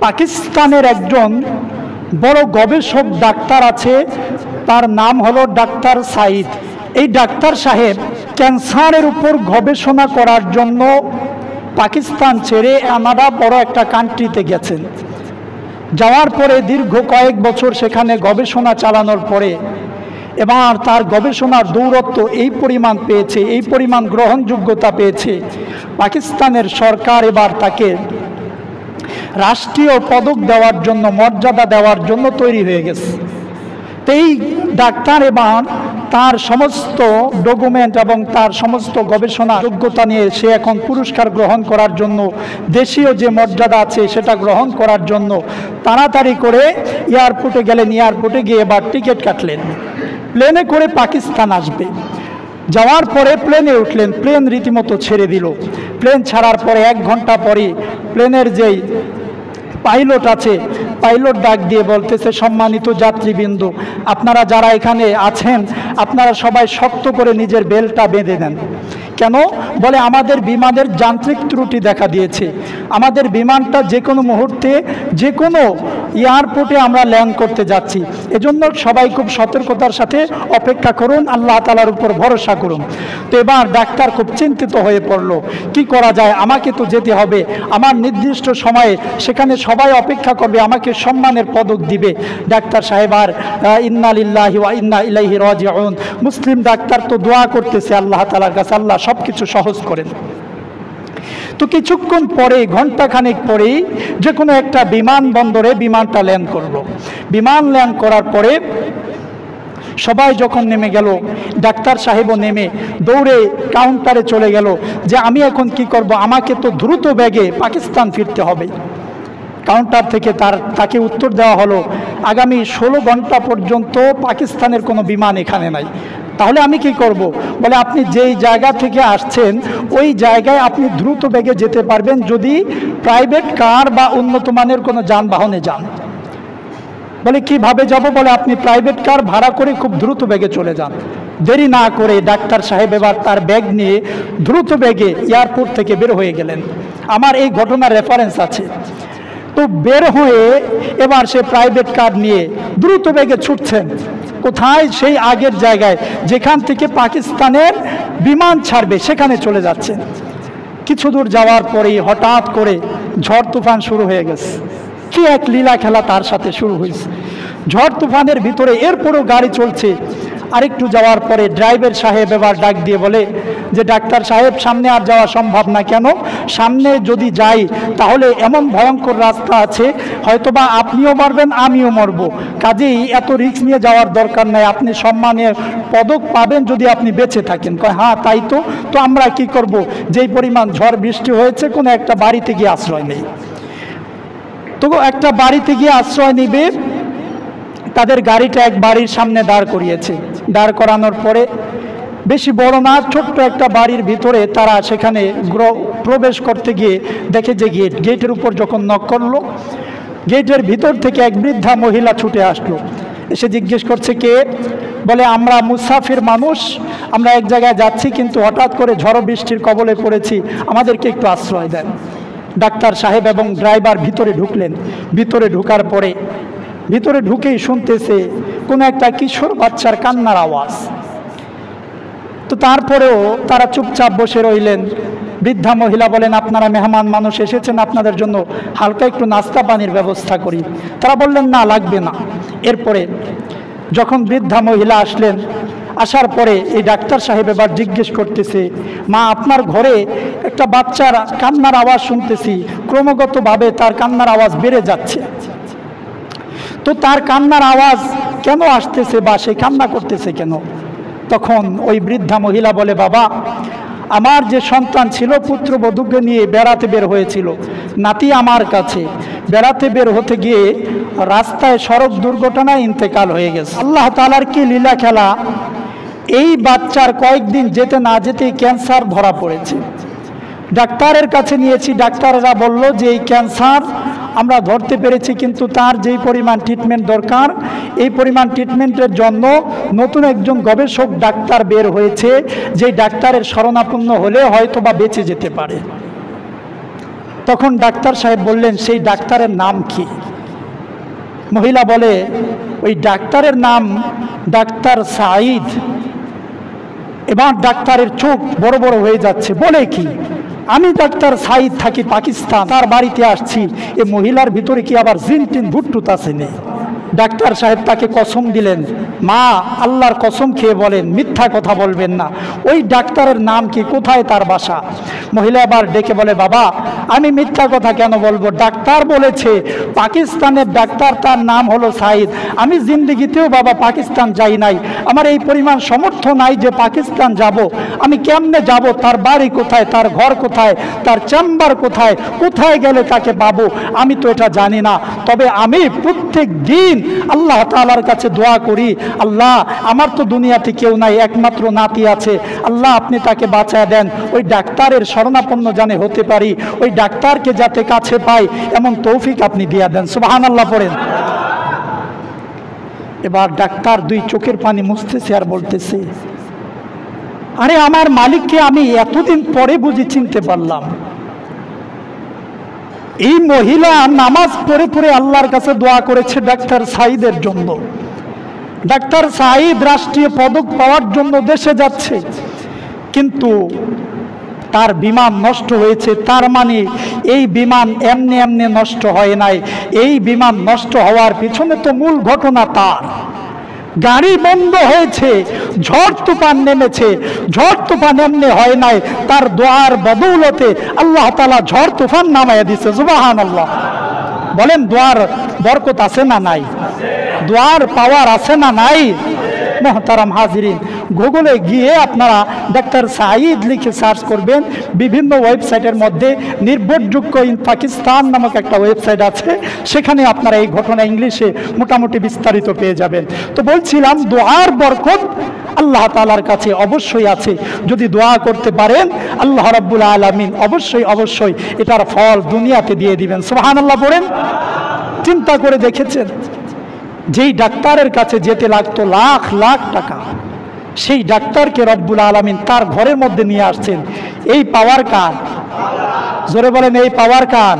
পাকিস্তানের একজন বড় গবেষক ডাক্তার আছে, তার নাম হলো ডাক্তার সাইদ। এই ডাক্তার সাহেব ক্যান্সারের উপর গবেষণা করার জন্য পাকিস্তান ছেড়ে কানাডা বড় একটা কান্ট্রিতে গেছেন। যাওয়ার পরে দীর্ঘ কয়েক বছর সেখানে গবেষণা চালানোর পরে এবার তার গবেষণার দৌরত্ব এই পরিমাণ পেয়েছে, এই পরিমাণ গ্রহণযোগ্যতা পেয়েছে, পাকিস্তানের সরকার এবার তাকে রাষ্ট্রীয় পদক দেওয়ার জন্য, মর্যাদা দেওয়ার জন্য তৈরি হয়ে গেছে। তো এই ডাক্তার এবার তার সমস্ত ডকুমেন্ট এবং তার সমস্ত গবেষণা যোগ্যতা নিয়ে সে এখন পুরস্কার গ্রহণ করার জন্য, দেশীয় যে মর্যাদা আছে সেটা গ্রহণ করার জন্য তাড়াতাড়ি করে এয়ারপোর্টে গেলেন। এয়ারপোর্টে গিয়ে এবার টিকিট কাটলেন, প্লেনে করে পাকিস্তান আসবে। যাওয়ার পরে প্লেনে উঠলেন, প্লেন রীতিমতো ছেড়ে দিল। প্লেন ছাড়ার পরে 1 ঘন্টা পরে প্লেনের যেই পাইলট আছে, পাইলট ডাক দিয়ে বলতেছে, সম্মানিত যাত্রীবৃন্দ, আপনারা যারা এখানে আছেন আপনারা সবাই শক্ত করে নিজের বেল্টটা বেঁধে নেন। কেন? বলে আমাদের বিমানের যান্ত্রিক ত্রুটি দেখা দিয়েছে, আমাদের বিমানটা যে কোনো মুহূর্তে যে কোনো এয়ারপোর্টে আমরা ল্যান্ড করতে যাচ্ছি, এজন্য সবাই খুব সতর্কতার সাথে অপেক্ষা করুন, আল্লাহ তাআলার উপর ভরসা করুন। তো এবার ডাক্তার খুব চিন্তিত হয়ে পড়ল, কি করা যায়, আমাকে তো যেতে হবে, আমার নির্দিষ্ট সময়ে সেখানে সবাই অপেক্ষা করবে, আমাকে সম্মানের পদক দিবে। ডাক্তার সাহেব আর ইন্না লিল্লাহি ওয়া ইন্না ইলাইহি রাজিউন, মুসলিম ডাক্তার তো দোয়া করতেছে আল্লাহ তাআলার কাছে, আল্লাহ সব কিছু সহজ করেন। তো কিছুক্ষণ পরে, ঘন্টাখানেক পরেই যে কোনো একটা বিমানবন্দরে বিমানটা ল্যান্ড করলো। বিমান ল্যান্ড করার পরে সবাই যখন নেমে গেল, ডাক্তার সাহেবও নেমে দৌড়ে কাউন্টারে চলে গেল যে আমি এখন কি করব, আমাকে তো দ্রুত বেগে পাকিস্তান ফিরতে হবে। কাউন্টার থেকে তাকে উত্তর দেওয়া হলো, আগামী 16 ঘন্টা পর্যন্ত পাকিস্তানের কোনো বিমান এখানে নাই। তাহলে আমি কি করব? বলে আপনি যেই জায়গা থেকে আসছেন ওই জায়গায় আপনি দ্রুত বেগে যেতে পারবেন যদি প্রাইভেট কার বা উন্নত মানের কোনো যানবাহনে যান। বলে কিভাবে যাব? বলে আপনি প্রাইভেট কার ভাড়া করে খুব দ্রুত বেগে চলে যান। দেরি না করে ডাক্তার সাহেব এবার তার ব্যাগ নিয়ে দ্রুত বেগে এয়ারপোর্ট থেকে বের হয়ে গেলেন। আমার এই ঘটনার রেফারেন্স আছে। তো বের হয়ে এবার সে প্রাইভেট কার নিয়ে দ্রুত বেগে ছুটছেন কোথায়? সেই আগের জায়গায় যেখান থেকে পাকিস্তানের বিমান ছাড়বে সেখানে চলে যাচ্ছেন। কিছু দূর যাওয়ার পরেই হঠাৎ করে ঝড় তুফান শুরু হয়ে গেছে। কি এক লীলা খেলা তার সাথে শুরু হয়েছে। ঝড় তুফানের ভিতরে এরপরও গাড়ি চলছে। আরেকটু যাওয়ার পরে ড্রাইভার সাহেব এবার ডাক দিয়ে বলে যে ডাক্তার সাহেব, সামনে আর যাওয়া সম্ভব না। কেন? সামনে যদি যাই তাহলে এমন ভয়ঙ্কর রাস্তা আছে, হয়তোবা আপনিও মরবেন আমিও মরব, কাজেই এত রিস্ক নিয়ে যাওয়ার দরকার নাই, আপনি সম্মানের পদক পাবেন যদি আপনি বেঁচে থাকেন। কয় হ্যাঁ তাই তো, তো আমরা কি করব? যেই পরিমাণ ঝড় বৃষ্টি হয়েছে কোনো একটা বাড়িতে গিয়ে আশ্রয় নেই। তো একটা বাড়িতে গিয়ে আশ্রয় নিবে, তাদের গাড়িটা এক বাড়ির সামনে দাঁড় করিয়েছে। দাঁড় করানোর পরে বেশি বড় না, ছোট্ট একটা বাড়ির ভিতরে তারা সেখানে প্রবেশ করতে গিয়ে দেখে যে গেটের উপর যখন নক করলো, গেটের ভিতর থেকে এক বৃদ্ধা মহিলা ছুটে আসলো। এসে জিজ্ঞেস করছে কে? বলে আমরা মুসাফির মানুষ, আমরা এক জায়গায় যাচ্ছি কিন্তু হঠাৎ করে ঝড় বৃষ্টির কবলে পড়েছি, আমাদেরকে একটু আশ্রয় দেন। ডাক্তার সাহেব এবং ড্রাইভার ভিতরে ঢুকলেন। ভিতরে ঢুকার পরে ভিতরে ঢুকেই শুনতেছে কোনো একটা কিশোর বাচ্চার কান্নার আওয়াজ। তো তারপরেও তারা চুপচাপ বসে রইলেন। বৃদ্ধা মহিলা বলেন, আপনারা মেহমান মানুষ এসেছেন, আপনাদের জন্য হালকা একটু নাস্তা পানির ব্যবস্থা করি। তারা বললেন না, লাগবে না। এরপরে যখন বৃদ্ধা মহিলা আসলেন, আসার পরে এই ডাক্তার সাহেব এবার জিজ্ঞেস করতেছে, মা আপনার ঘরে একটা বাচ্চার কান্নার আওয়াজ শুনতেছি, ক্রমাগতভাবে তার কান্নার আওয়াজ বেড়ে যাচ্ছে, তো তার কান্নার আওয়াজ কেন আসতেছে বা সে কান্না করতেছে কেন? তখন ওই বৃদ্ধা মহিলা বলে, বাবা আমার যে সন্তান ছিল পুত্রবধূকে নিয়ে বেড়াতে বের হয়েছিল, নাতি আমার কাছে, বেড়াতে বের হতে গিয়ে রাস্তায় সড়ক দুর্ঘটনায় ইন্তেকাল হয়ে গেছে। আল্লাহ তাআলার কি লীলা খেলা, এই বাচ্চার কয়েকদিন যেতে না যেতেই ক্যান্সার ধরা পড়েছে। ডাক্তারের কাছে নিয়েছি, ডাক্তাররা বলল যে এই ক্যান্সার আমরা ধরতে পেরেছি, কিন্তু তার যেই পরিমাণ ট্রিটমেন্ট দরকার এই পরিমাণ ট্রিটমেন্টের জন্য নতুন একজন গবেষক ডাক্তার বের হয়েছে, যেই ডাক্তারের শরণাপন্ন হলে হয়তো বা বেঁচে যেতে পারে। তখন ডাক্তার সাহেব বললেন, সেই ডাক্তারের নাম কি? মহিলা বলে, ওই ডাক্তারের নাম ডাক্তার সাঈদ। এবার ডাক্তারের চোখ বড় বড় হয়ে যাচ্ছে, বলে কি, আমি ডাক্তার সাঈদ থাকি পাকিস্তান, তার বাড়িতে আসছি, এ মহিলার ভিতরে কি আবার জিন টিন ভুট্টুত আছে নেই? ডাক্তার সাহেব তাকে কসম দিলেন, মা আল্লাহর কসম খেয়ে বলেন, মিথ্যা কথা বলবেন না, ওই ডাক্তারের নাম কি, কোথায় তার বাসা? মহিলা আবার ডেকে বলে, বাবা আমি মিথ্যা কথা কেন বলবো, ডাক্তার বলেছে পাকিস্তানের ডাক্তার, তার নাম হলো সাঈদ। আমি জিন্দিগিতেও বাবা পাকিস্তান যাই নাই, আমার এই পরিমাণ সমর্থ নাই যে পাকিস্তান যাব। আমি কেমনে যাব, তার বাড়ি কোথায়, তার ঘর কোথায়, তার চেম্বার কোথায়, কোথায় গেলে তাকে পাবো, আমি তো এটা জানি না। তবে আমি প্রত্যেক দিন আল্লাহ তাআলার কাছে দোয়া করি, আল্লাহ আমার তো দুনিয়াতে কেউ নাই, একমাত্র নাতি আছে, আল্লাহ আপনি তাকে বাঁচায় দেন, ওই ডাক্তারের শরণাপন্ন জানে হতে পারি, ওই ডাক্তারকে যাতে কাছে পাই এমন তৌফিক আপনি দিয়া দেন। সুবহানাল্লাহ পড়েন। এবার ডাক্তার দুই চোখের পানি মুছতেছে আর বলতেছে, আরে আমার মালিককে আমি এতদিন পরে বুঝি চিনতে পারলাম। এই মহিলা নামাজ পড়ে পড়ে আল্লাহর কাছে দোয়া করেছে ডাক্তার সাঈদের জন্য। ডাক্তার সাঈদ রাষ্ট্রীয় পদক পাওয়ার জন্য দেশে যাচ্ছে, কিন্তু তার বিমান নষ্ট হয়েছে। তার মানে এই বিমান এমনি এমনি নষ্ট হয় নাই, এই বিমান নষ্ট হওয়ার পিছনে তো মূল ঘটনা তার। গাড়ি বন্ধ হয়েছে, ঝড় তুফান নেমেছে, ঝড় তুফান এমনি হয় নাই, তার দোয়ার বদৌলতে আল্লাহ তাআলা ঝড় তুফান নামাইয়া দিছে। সুবহানাল্লাহ বলেন, দোয়ার বরকত আছে না নাই? দোয়ার পাওয়ার আছে না নাই? মোহতারাম হাজিরিন, গুগলে গিয়ে আপনারা ডাক্তার সাঈদ লিখে সার্চ করবেন, বিভিন্ন ওয়েবসাইটের মধ্যে নির্ভরযোগ্য ইন পাকিস্তান নামক একটা ওয়েবসাইট আছে, সেখানে আপনারা এই ঘটনা ইংলিশে মোটামুটি বিস্তারিত পেয়ে যাবেন। তো বলছিলাম, দোয়ার বরকত আল্লাহ তাআলার কাছে অবশ্যই আছে। যদি দোয়া করতে পারেন আল্লাহ রাব্বুল আলামিন অবশ্যই অবশ্যই এটার ফল দুনিয়াতে দিয়ে দিবেন। সুবহানাল্লাহ পড়েন। চিন্তা করে দেখেছেন, যেই ডাক্তারের কাছে যেতে লাগতো লাখ লাখ টাকা, সেই ডাক্তারকে রব্বুল আলামিন তার ঘরের মধ্যে নিয়ে আসছেন। এই পাওয়ার কার? জোরে বলেন, এই পাওয়ার কার?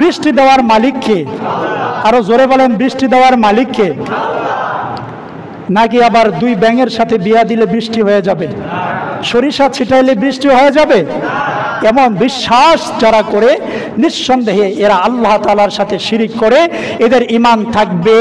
বৃষ্টি দেওয়ার মালিককে? আরো জোরে বলেন, বৃষ্টি দেওয়ার মালিককে? নাকি আবার দুই ব্যাঙের সাথে বিয়া দিলে বৃষ্টি হয়ে যাবে, সরিষা ছিটাইলে বৃষ্টি হয়ে যাবে? এমন বিশ্বাস যারা করে, নিঃসন্দেহে এরা আল্লাহ তাআলার সাথে শিরিক করে, এদের ঈমান থাকবে